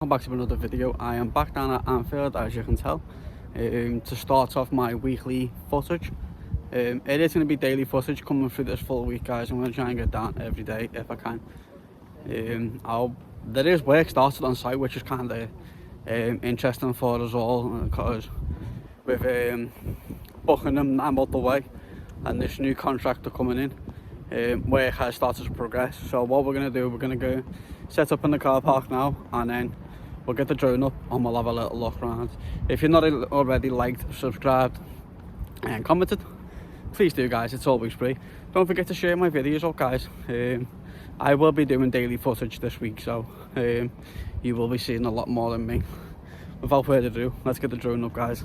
Welcome back to another video. I am back down at Anfield, as you can tell, to start off my weekly footage. It is going to be daily footage coming through this full week, guys. I'm going to try and get down every day if I can. There is work started on site, which is kind of interesting for us all, because with Buckingham out the way and this new contractor coming in, work has started to progress. So what we're going to do, we're going to go set up in the car park now, and then we'll get the drone up and we'll have a little look around. If you're not already liked, subscribed and commented, please do, guys. It's always free. Don't forget to share my videos up, guys. I will be doing daily footage this week, so you will be seeing a lot more than me. Without further ado, let's get the drone up, guys.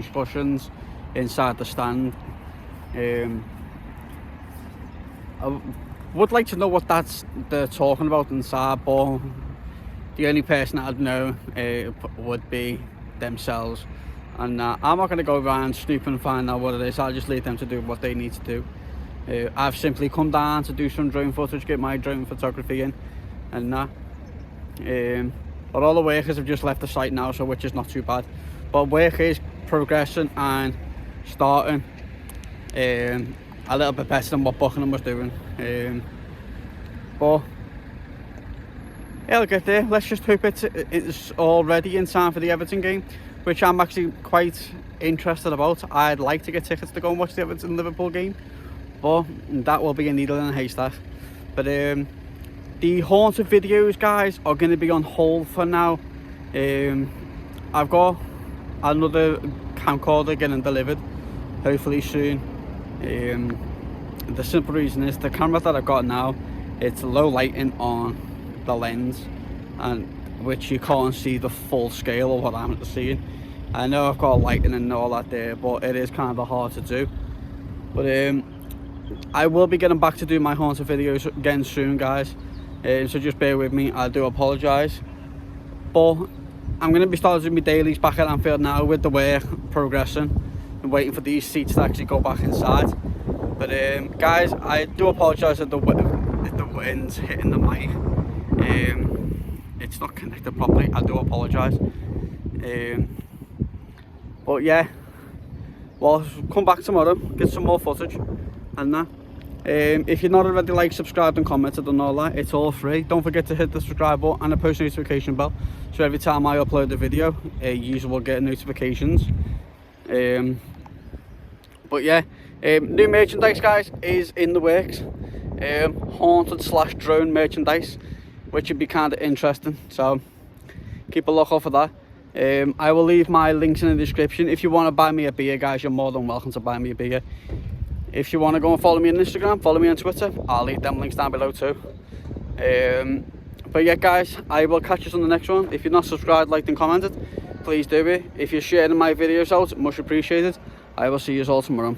discussions inside the stand. I would like to know what they're talking about inside, but the only person I'd know would be themselves. And I'm not going to go around snooping and find out what it is. I'll just leave them to do what they need to do. I've simply come down to do some drone footage, get my drone photography in, and that. But all the workers have just left the site now, so which is not too bad. But work is progressing and starting a little bit better than what Buckingham was doing. But it'll get there. Let's just hope it's all ready in time for the Everton game, which I'm actually quite interested about. I'd like to get tickets to go and watch the Everton Liverpool game, but that will be a needle in a haystack. But the haunted videos, guys, are going to be on hold for now. I've got another camcorder getting delivered, hopefully soon. The simple reason is the camera that I've got now, it's low lighting on the lens, and which you can't see the full scale of what I'm seeing. I know I've got lighting and all that there, but it is kind of hard to do. But I will be getting back to do my haunted videos again soon, guys. So just bear with me. I do apologise, but I'm going to be starting my dailies back at Anfield now with the work progressing and waiting for these seats to actually go back inside. But guys, I do apologise if the wind's hitting the mic. It's not connected properly. I do apologise. But yeah, well, come back tomorrow, get some more footage and that. If you're not already like, subscribed and commented and all that, it's all free. Don't forget to hit the subscribe button and the post notification bell, so every time I upload a video, you will get notifications. But yeah, new merchandise, guys, is in the works. Haunted / drone merchandise, which would be kind of interesting, so keep a lookout for that. I will leave my links in the description. If you want to buy me a beer, guys, you're more than welcome to buy me a beer. If you want to go and follow me on Instagram, follow me on Twitter, I'll leave them links down below too. But yeah, guys, I will catch you on the next one. If you're not subscribed, liked and commented, please do it. If you're sharing my videos out, much appreciated. I will see you all tomorrow.